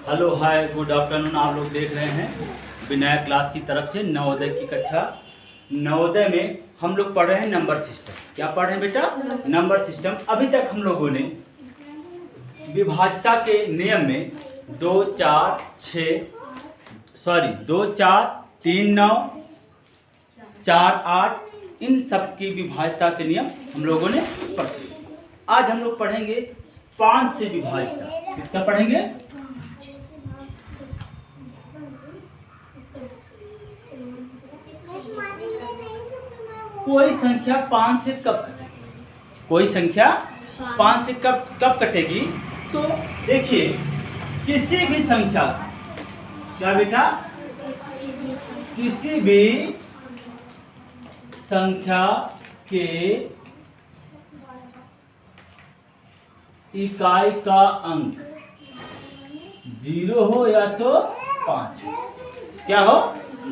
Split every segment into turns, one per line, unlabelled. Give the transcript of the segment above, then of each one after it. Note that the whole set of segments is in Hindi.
Hello hi good afternoon. आप लोग देख रहे हैं विनायक क्लास की तरफ से नवोदय की कक्षा। नवोदय में हम लोग पढ़ रहे हैं नंबर सिस्टम। क्या पढ़ रहे हैं बेटा? Number system. अभी तक हम लोगों ने विभाज्यता के नियम में 2 4 3 9 4 8 इन सब की विभाज्यता के नियम हम लोगों ने पढ़े। आज हम लोग पढ़ेंगे 5 से विभाज्यता। किसका पढ़ेंगे? कोई संख्या 5 से कब कटेगी? कोई संख्या 5 से कब कटेगी? तो देखिए, किसी भी संख्या, क्या बेटा? किसी भी संख्या के इकाई का अंक 0 हो या तो 5 हो। क्या हो?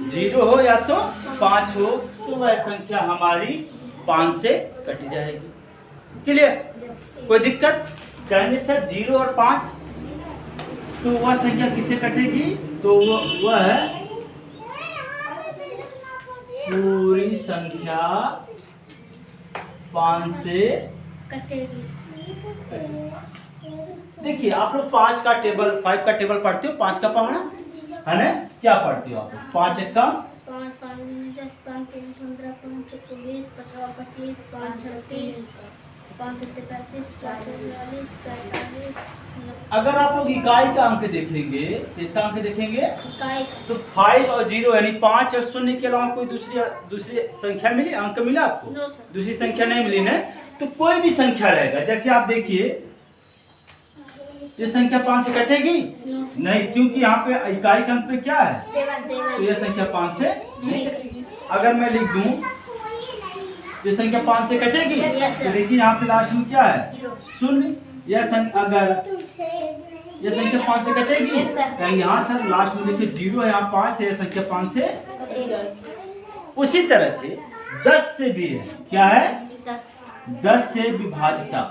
0 हो या तो 5 हो, तो वह संख्या हमारी 5 से कट जाएगी। क्लियर? कोई दिक्कत? कहने से 0 और 5, तो वह संख्या किससे कटेगी? तो वह पूरी संख्या 5 से कटेगी। देखिए, आप लोग 5 का टेबल पढ़ते हो। 5 का पढ़ा है ना? क्या पढ़ते हो आप लोग? 5 एक कम
5 5 10 5 3 15 5 20 50 25 5 36 5 7 35 4 44 45।
अगर आप लोग इकाई का अंक देखेंगे, किसका अंक देखेंगे?
इकाई
तो 5 और 0 यानी 5 और 0 के अलावा कोई दूसरी संख्या मिली, अंक मिला आपको?
No sir.
दूसरी संख्या नहीं मिली ना। तो कोई भी संख्या रहेगा, जैसे आप देखिए, ये संख्या 5 से कटेगी नहीं, क्योंकि यहाँ पे इकाई का अंक पे क्या है?
7
तो यह संख्या 5 से नहीं कटेगी। अगर मैं लिख दूं ये संख्या 5 से कटेगी, तो देखिए यहाँ पे लास्ट में क्या है? 0। यह संख्या अगर यह संख्या 5 से कटेगी, तो यहाँ सर लास्ट में देखिए 0 है, यहाँ 5 है, यह संख्या 5 से। उसी तरह से 10 से भी है। क्या है? 10 से विभाज्यता।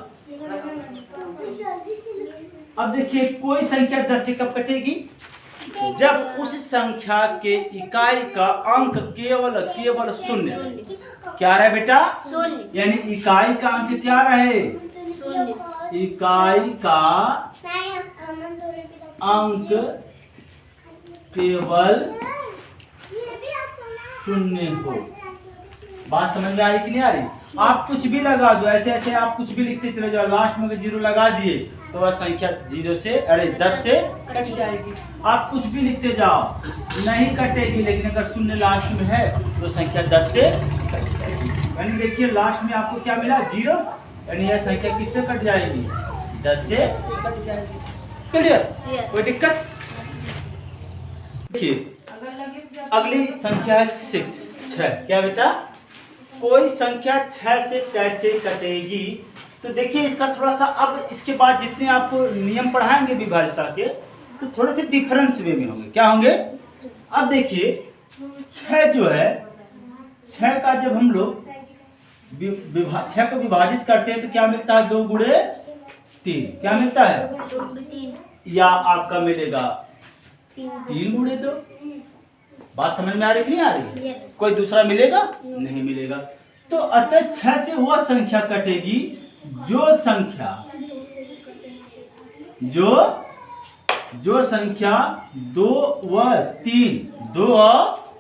अब देखिए, कोई संख्या 10 से कब कटेगी? जब उस संख्या के इकाई का अंक केवल 0। क्या रहे बेटा? यानी इकाई का अंक क्या रहे? इकाई का अंक केवल 0 हो। बात समझ में आ रही कि नहीं आ रही? आप कुछ भी लगा दो, ऐसे ऐसे आप कुछ भी लिखते चले जाओ, लास्ट में 0 लगा दिए तो वह संख्या 10 से कट जाएगी। आप कुछ भी लिखते जाओ, नहीं कटेगी, लेकिन अगर 0 लास्ट में है तो संख्या 10 से कट जाएगी। यानी देखिए, लास्ट में आपको क्या मिला? 0, यानी यह संख्या किससे कट जाएगी? 10 से कट जाएगी। क्लियर? कोई दिक्कत? देखिए, अगली संख्या है 6। क्या बेटा? कोई संख्या 6 से कैसे कटेगी? तो देखिए, इसका थोड़ा सा, अब इसके बाद जितने आपको नियम पढ़ाएंगे विभाज्यता के, तो थोड़े से डिफरेंस वे में होंगे। क्या होंगे? अब देखिए, 6 जो है, 6 का जब हम लोग 6 को विभाजित करते हैं तो क्या मिलता है? 2 गुणे 3। क्या मिलता है?
2 गुणे 3
या आपका मिलेगा 3 गुणे 2। बात समझ में आ रही कि नहीं आ रही?
Yes.
कोई दूसरा मिलेगा? नहीं मिलेगा। तो अतः 6 से वह संख्या कटेगी जो संख्या 2 व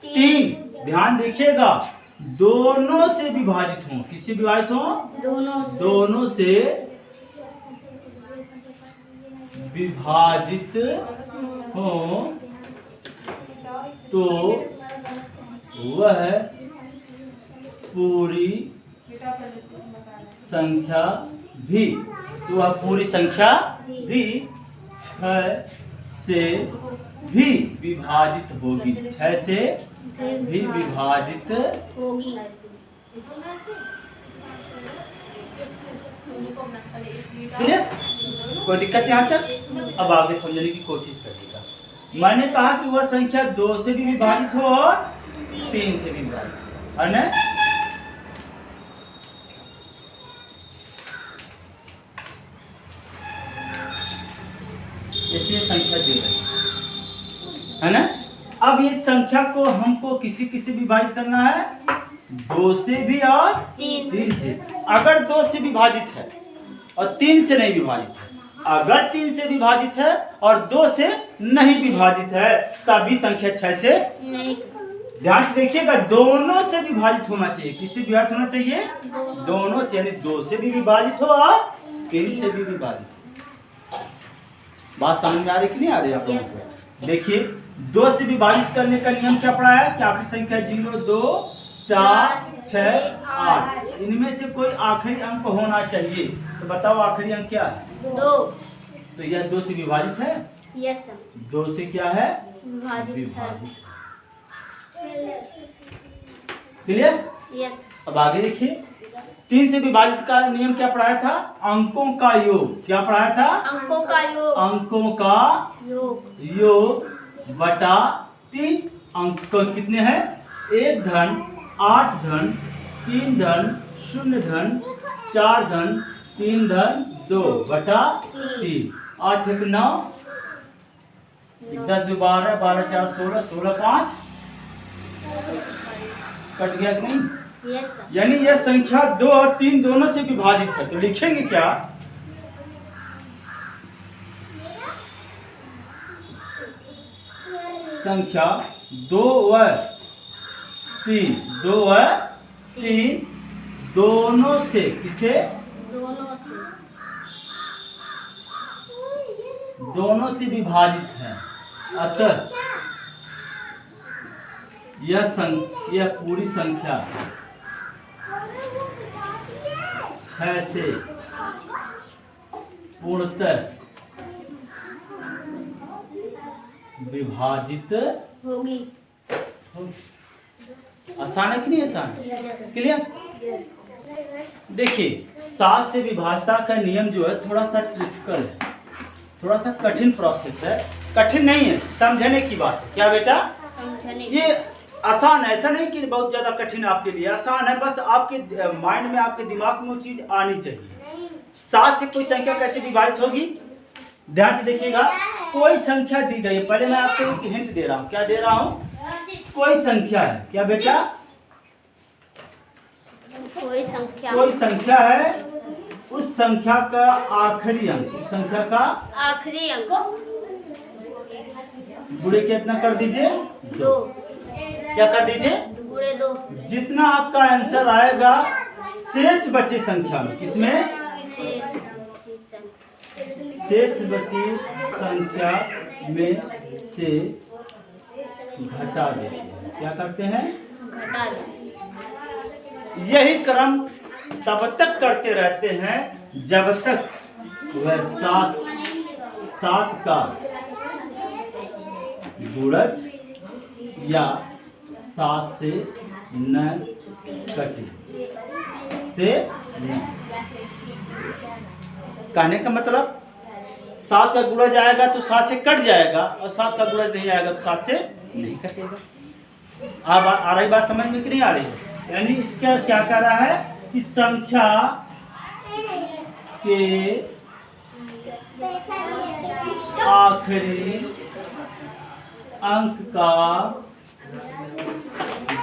3 ध्यान देखिएगा, दोनों से विभाजित हो। किससे विभाजित हो? दोनों से विभाजित हो तो वह पूरी संख्या भी 6 से भी विभाजित होगी। 6 से भी विभाजित
होगी।
क्लियर? कोई दिक्कत यहाँ तक? अब आगे समझने की कोशिश करिएगा। मैंने कहा कि वह संख्या 2 से भी विभाजित हो और 3 से भी विभाजित हो, है ना? इसलिए संख्या दे रही है। है ना। अब ये संख्या को हमको किसी किसी विभाजित करना है, 2 से भी और 3 से। अगर 2 से विभाजित है और 3 से नहीं विभाजित है, अगर 3 से विभाजित है और 2 से नहीं विभाजित है, तभी संख्या 6 से
नहीं।
ध्यान से देखिएगा, दोनों से विभाजित होना चाहिए। किससे विभाजित होना चाहिए? दोनों से, यानी 2 से भी विभाजित हो और 3 से भी विभाजित हो। बात समझ में आ रही कि नहीं आ रही आप लोगों को? देखिए, 2 से विभाजित करने का नियम क्या पढ़ा है कि आखिरी संख्या 0, 2, 4, 6, 8, इनमें से कोई आखिरी अंक होना चाहिए। तो बताओ आखिरी अंक क्या है?
2।
तो यह 2 से विभाजित है।
Yes sir.
2 से क्या है?
विभाजित है।
क्लियर?
यस।
अब आगे देखिए, 3 से विभाजित का नियम क्या पढ़ाया था? अंकों का योग। क्या पढ़ाया था?
अंकों का योग।
अंकों का योग बटा 3। अंक कितने हैं? 1 धन 8 धन 3 धन 0 धन 4 धन 3 धन 2 बटा 3। 8 1 9, 10 2 12, 12 4 16, 16 5 कट गया कि नहीं?
Yes sir.
यानी यह संख्या 2 और 3 दोनों से विभाजित है। तो लिखेंगे क्या? संख्या 2 व 3, 2 व 3 दोनों से, किसे?
दोनों से।
दोनों से विभाजित है। अतः यह पूरी संख्या 6 से पूर्णतः विभाजित
होगी।
आसान है कि नहीं आसान? क्लियर? देखिए, 7 से विभाजता का नियम जो है थोड़ा सा ट्रिपिकल है, थोड़ा सा कठिन प्रोसेस है। कठिन नहीं है, समझने की बात है। क्या बेटा?
समझने।
ये आसान है, ऐसा नहीं कि बहुत ज्यादा कठिन आपके लिए। आसान है, बस आपके माइंड में, आपके दिमाग में वो चीज आनी चाहिए। 7 से कोई संख्या कैसे विभाजित होगी? ध्यान से देखिएगा, कोई संख्या दी गई है। पहले मैं आपको एक हिंट दे रहा हूँ। क्या दे रहा हूँ? कोई संख्या है। क्या बेटा?
कोई संख्या।
कोई संख्या है, उस संख्या का आखिरी अंक, उस संख्या का
आखिरी अंक
गुणे कितना कर दीजिए?
2।
क्या कर दीजिए?
गुणे 2।
जितना आपका आंसर आएगा शेष बचे संख्या में, किसमें? शेष बची संख्या में से घटा देते हैं। क्या करते हैं?
घटा देते।
यही क्रम तब तक करते रहते हैं जब तक वह 7 का गुणज या 7 से न कटे। से न कहने का मतलब 7 का गुणज आएगा तो 7 से कट जाएगा, और 7 का गुणज नहीं आएगा तो 7 से नहीं कटेगा। अब आ रही बात समझ में कि नहीं आ रही है? यानी इसका क्या कह रहा है कि संख्या के आखिरी अंक का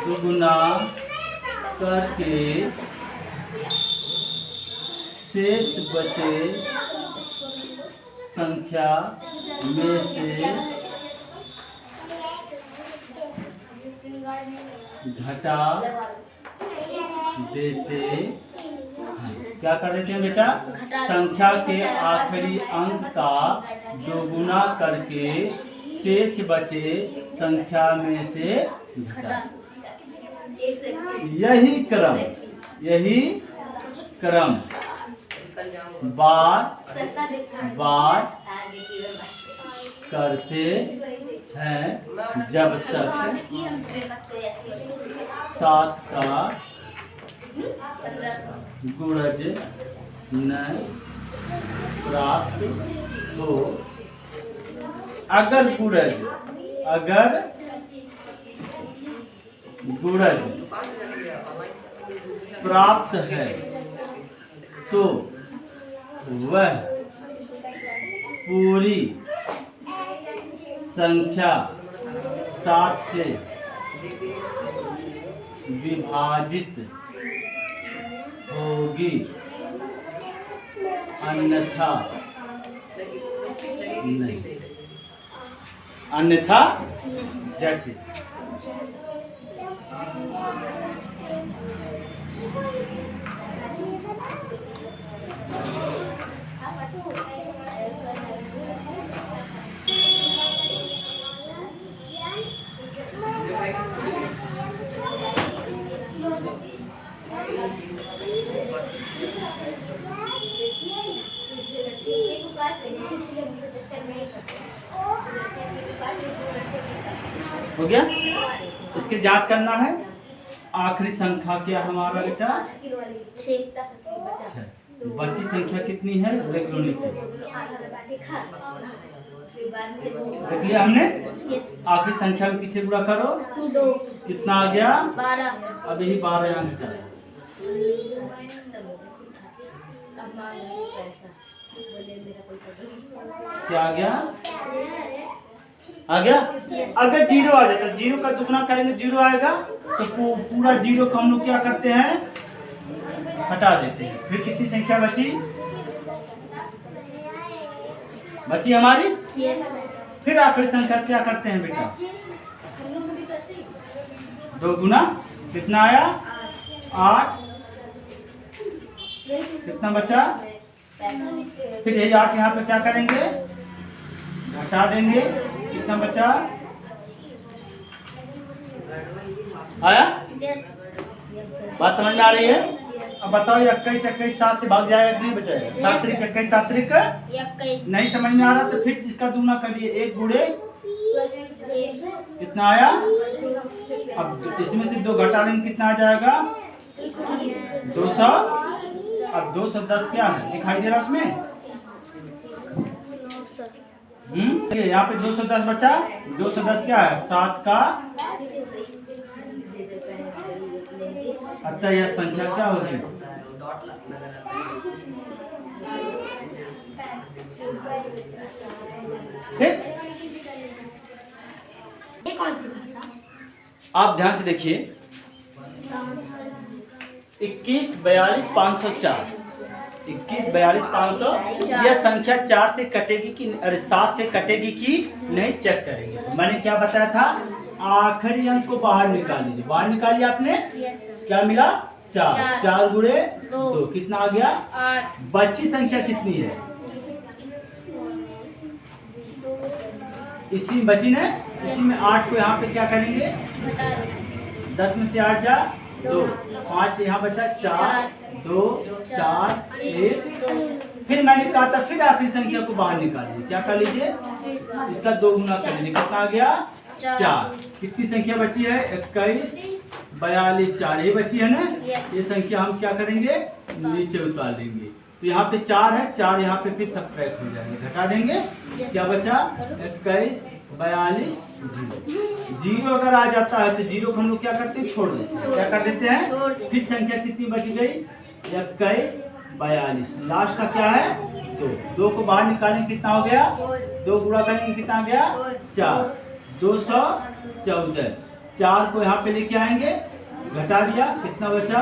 दुगुना करके शेष बचे संख्या में से घटा देते हैं। क्या कर देते हैं बेटा? संख्या के आखिरी अंक का दोगुना करके शेष बचे संख्या में से घटा। यही क्रम बार करते हैं जब तक 7 का गुणज न प्राप्त हो। अगर गुणज प्राप्त है तो वह पूरी संख्या 7 से विभाजित होगी, अन्यथा नहीं। अन्यथा जैसे हो गया। इसकी जांच करना है। आखिरी संख्या क्या हमारा बेटा? बची संख्या कितनी है? देख लो नीचे, देख लिया हमने। आखिरी संख्या में किसे गुणा करो?
2।
कितना आ गया?
12।
अब यही 12 यहाँ घटा, क्या आ गया? आ गया। अगर 0 आ जाता, 0 का दुगना करेंगे 0 आएगा, तो पूरा 0 को हम लोग क्या करते हैं? हटा देते हैं। फिर कितनी संख्या बची? बची हमारी। फिर आखिरी संख्या क्या करते हैं बेटा? 2 गुना कितना आया? 8। कितना बचा? फिर यही 8 यहाँ पे क्या करेंगे? घटा देंगे। कितना बचा? आया? बात समझ में आ रही है? अब बताओ, 21 21 7 से भाग जाएगा कि नहीं बचाएगा? 7 त्रिक 21 7 त्रिक
21।
नहीं समझ में आ रहा तो फिर इसका दुगना करिए। 1 गुणे कितना आया? अब इसमें से 2 घटा देंगे, कितना आ जाएगा? 200। अब 210 क्या है? दिखाई दे रहा उसमें? यहाँ पे 210 बचा। 210 क्या है? 7 का। अतः यह संख्या क्या होगी?
ये कौन सी भाषा?
आप ध्यान से देखिए। 21 42 504। 21 42 500। यह संख्या 4 से कटेगी कि, अरे 7 से कटेगी कि नहीं, चेक करेंगे। तो मैंने क्या बताया था? आखिरी अंक को बाहर निकाल लीजिए। बाहर निकालिए आपने। क्या मिला? 4। 4 गुणे 2 कितना आ गया?
8।
बची संख्या कितनी है? इसी में बची ना, इसी में 8 को यहाँ पे क्या करेंगे? 10 में से 8 जा 2, 5 यहाँ बचा 4 2 4 1। फिर मैंने कहा था फिर आखिरी संख्या को बाहर निकालिए। क्या कर लीजिए? इसका 2 गुना कर लीजिए। कितना आ गया? 4। कितनी संख्या बची है? 21 42 4 ये बची है ना। ये संख्या हम क्या करेंगे? नीचे उतार देंगे। तो यहाँ पे 4 है, 4 यहाँ पे फिर सबट्रैक्ट हो जाएंगे, घटा देंगे। क्या बचा? 21 42 0। 0 अगर आ जाता है तो 0 को हम लोग क्या करते हैं? छोड़ देते हैं। क्या कर देते हैं? फिर संख्या कितनी बच गई? 21 42। लास्ट का क्या है? 2। 2 को बाहर निकालेंगे, कितना हो गया? 2 गुणा करेंगे, कितना आ गया? 4। 214। 4 को यहाँ पे लेके आएंगे, घटा दिया, कितना बचा?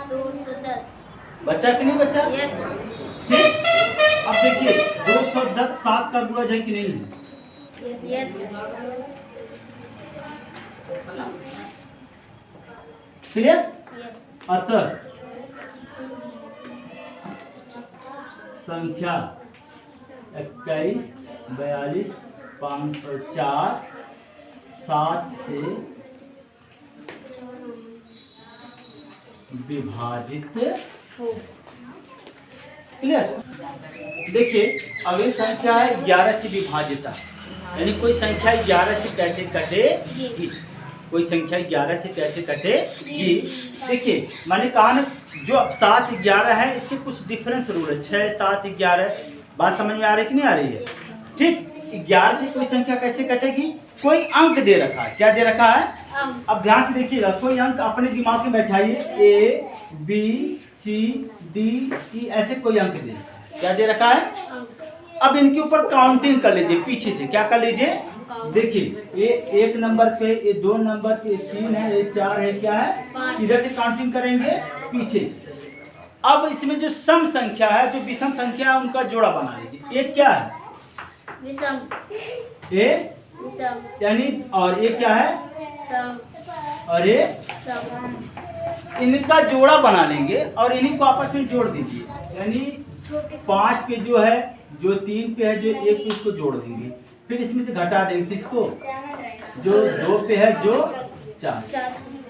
210।
बचा कि नहीं बचा? ठीक। अब देखिए 210 7 का गुणज है कि नहीं है? क्लियर? अतः संख्या 21 42 504 7 से विभाजित हो। क्लियर? देखिए अगली संख्या है 11 से विभाजित। यानी कोई संख्या 11 से कैसे कटेगी? कोई संख्या 11 से कैसे कटेगी? देखिए मैंने कहा ना, जो 7 11 है इसके कुछ डिफरेंस रूल है। 6 7 11। बात समझ में आ रही कि नहीं आ रही है? ठीक। 11 से कोई संख्या कैसे कटेगी? कोई अंक दे रखा है। क्या दे रखा है? अब ध्यान से देखिएगा, कोई अंक अपने दिमाग में बैठाइए। A B C D E ऐसे कोई अंक दे। क्या दे रखा है? अब इनके ऊपर काउंटिंग कर लीजिए पीछे से। क्या कर लीजिए? देखिए ये 1 नंबर पे, ये 2 नंबर पे, 3 है, ये 4 है, क्या है, इधर से काउंटिंग करेंगे पीछे से। अब इसमें जो सम संख्या है, जो विषम संख्या है, उनका जोड़ा बना लीजिए। एक क्या है,
विषम,
ये
विषम,
यानी, और ये क्या है,
सम,
और ये,
सम,
इनका जोड़ा बना लेंगे और इन्हीं को आपस में जोड़ दीजिए। यानी 5 पे जो है, जो 3 पे है, जो 1 पे, उसको जोड़ देंगे। फिर इसमें से घटा देंगे किसको, जो 2 पे है, जो 4।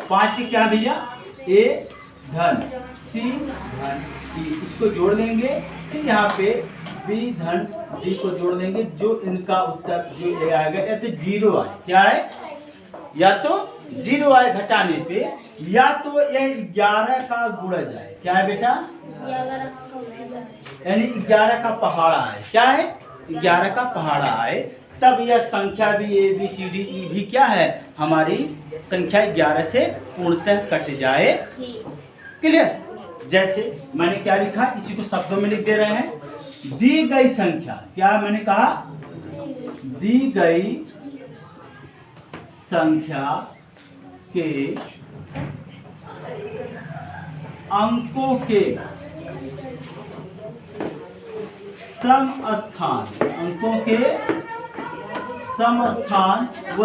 5 पे क्या भैया, ए धन सी धन ई, इसको जोड़ देंगे। फिर यहाँ पे बी धन डी को जोड़ देंगे। जो इनका उत्तर जो ये आएगा, या तो 0 आए, क्या है, या तो 0 आए घटाने पे, या तो ये 11 का गुणज आए। क्या है बेटा, यानी 11 का पहाड़ा आए। क्या है, 11 का पहाड़ा आए, तब यह संख्या भी A B C D E भी क्या है, हमारी संख्या 11 से पूर्णतः कट जाए। क्लियर। जैसे मैंने क्या लिखा, इसी को शब्दों में लिख दे रहे हैं। दी गई संख्या, क्या मैंने कहा, दी गई संख्या के अंकों के समस्थान, अंकों के समस्थान व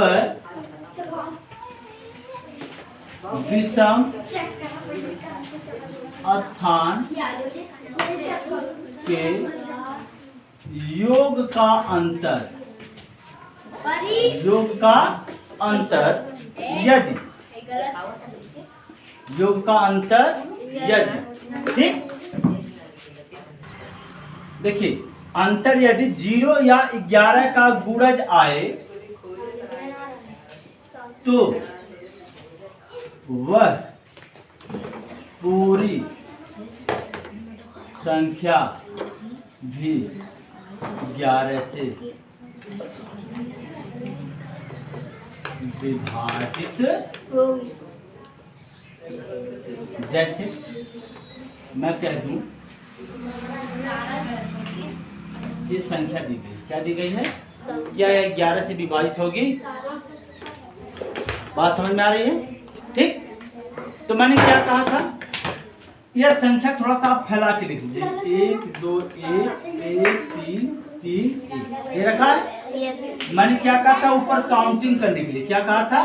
विषम स्थान के योग का अंतर, योग का अंतर यदि, योग का अंतर यदि, ठीक। देखिए, अंतर यदि 0 या 11 का गुणज आए तो वह पूरी संख्या भी 11 से विभाजित
होगी।
जैसे मैं कह दूं, ये संख्या दी गई, क्या दी गई है, क्या यह 11 से विभाजित होगी। बात समझ में आ रही है, ठीक। तो मैंने क्या कहा था, यह संख्या थोड़ा सा आप फैला के लिख लीजिए। 1 2 1 1 3 3 1, ये रखा है। मैंने क्या कहा था, ऊपर काउंटिंग करने के लिए क्या कहा था,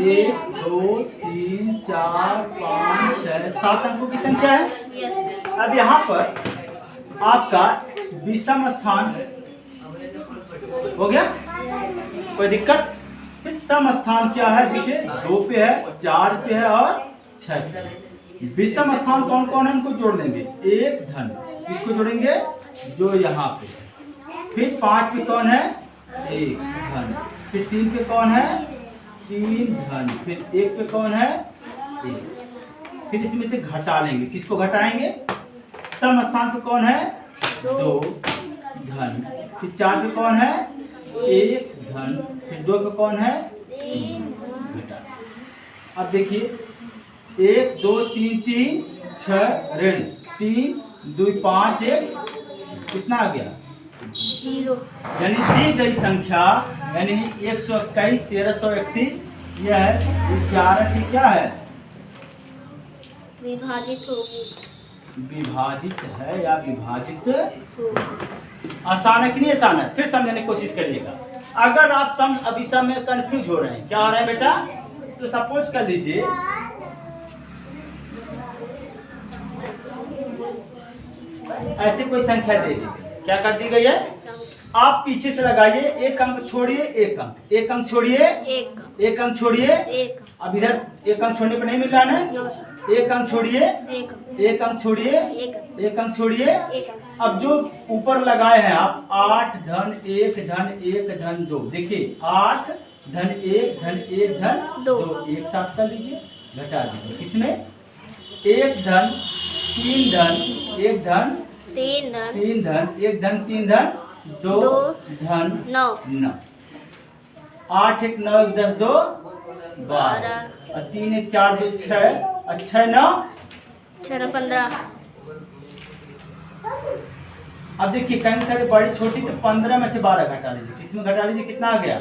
1 2 3 4 5 6 7 अंकों की संख्या है। अब यहाँ पर आपका विषम स्थान हो गया, कोई दिक्कत। फिर सम स्थान क्या है, देखिए 2 पे है, 4 पे है और 6 पे। विषम स्थान कौन कौन है, उनको जोड़ देंगे। 1 धन, किसको जोड़ेंगे, जो यहाँ पे है। फिर 5 पे कौन है, 1 धन। फिर 3 पे कौन है, 3 धन। फिर 1 पे कौन है, 1। फिर इसमें से घटा लेंगे, किसको घटाएंगे, सम स्थान पे कौन है, 2 धन। फिर 4 पे कौन है, 1 धन। फिर 2 पे कौन है, 3 घटा। अब देखिए 1 2 3 3 6 ऋण 3 2 5 1, कितना आ गया,
0।
यानी दी गई संख्या, यानी 121 1331, यह है 11 से क्या है,
विभाजित होगी,
विभाजित है या विभाजित
होगी।
आसान है कि नहीं आसान है, फिर समझने की कोशिश करिएगा। अगर आप सम अभी सम में कंफ्यूज हो रहे हैं, क्या हो रहे हैं बेटा, तो सपोज कर लीजिए ऐसे कोई संख्या दे दी, क्या कर दी गई है, आप पीछे से लगाइए, एक अंक छोड़िए, एक अंक, एक अंक छोड़िए, एक अंक छोड़िए, अब इधर एक अंक छोड़ने पर नहीं मिल रहा है, एक अंक छोड़िए, एक अंक छोड़िए, एक अंक छोड़िए। अब जो ऊपर लगाए हैं आप 8 धन 1 धन 1 धन 2, देखिए 8 धन 1 धन 1 धन 2, एक साथ कर लीजिए, घटा दीजिए। किसमें, 1 धन 3 धन 1 धन 3 धन 1 धन 3 धन 2 धन 9, 8 1 9 1 10 2 12, और 3 1 4 2 6, और 6 9
15।
अब देखिए कहीं सारी बड़ी छोटी, तो 15 में से 12 घटा लीजिए, किसमें घटा लीजिए, कितना आ गया,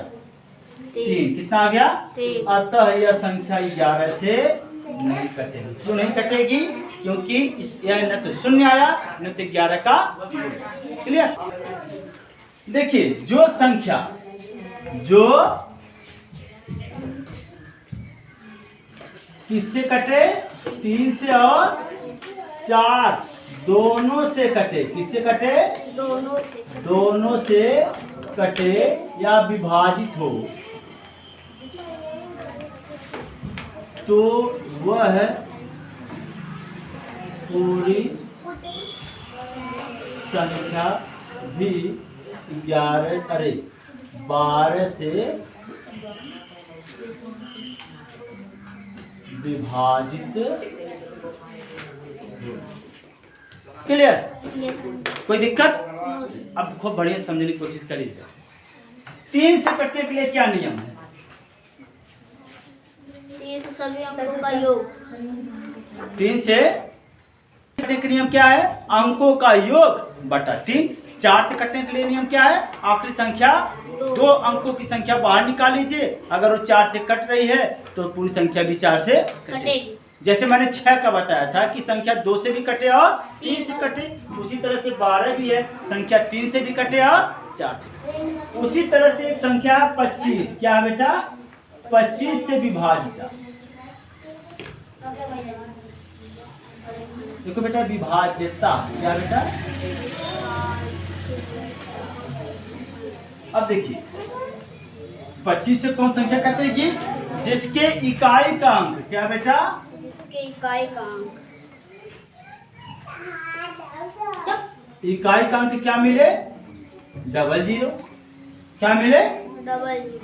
3 कितना आ गया?
3।
अतः यह संख्या 11 से नहीं कटेगी। क्यों नहीं कटेगी? क्योंकि यह न तो शून्य आया न तो 11 का। क्लियर? देखिए जो संख्या जो किससे कटे? 3 से और 4 दोनों से कटे। किससे कटे? दोनों से कटे या विभाजित हो तो वह पूरी संख्या भी 12 से विभाजित। क्लियर? कोई दिक्कत? अब खूब बढ़िया समझने की कोशिश करिए। 3 से कटने के लिए क्या नियम है?
3 से सभी अंकों का योग।
3 से कटने के नियम क्या है? अंकों का योग बटा 3। 4 से कटने के लिए नियम क्या है? आखिरी संख्या 2 अंकों की संख्या बाहर निकाल लीजिए। अगर वो 4 से कट रही है तो पूरी संख्या भी 4 से कटेगी। जैसे मैंने 6 का बताया था कि संख्या 2 से भी कटे और 3 से कटे, उसी तरह से 12 भी है, संख्या 3 से भी कटे और 4 से। उसी तरह से एक संख्या 25 क्या है बेटा? 25 से विभाजित। देखो बेटा विभाज्यता क्या बेटा? अब देखिए 25 से कौन संख्या कटेगी? जिसके इकाई का अंक क्या बेटा?
जिसके इकाई का अंक।
इकाई का अंक क्या मिले? 00। क्या मिले?
00।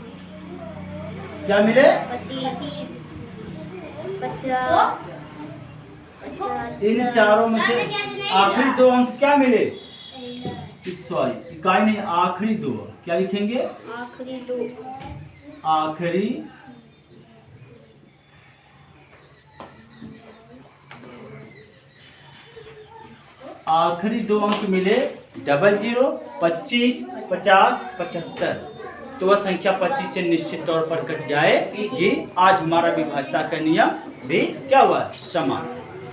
क्या मिले?
25, 50।
इन चारों में से आखिरी 2 अंक क्या मिले? सॉरी इकाई नहीं, आखिरी 2 क्या लिखेंगे?
आखिरी 2।
आखिरी 2 अंक मिले 00, 25, 50, 75। तो वह संख्या 25 से निश्चित तौर पर कट जाएगी। आज हमारा विभाज्यता का नियम भी क्या हुआ? समान।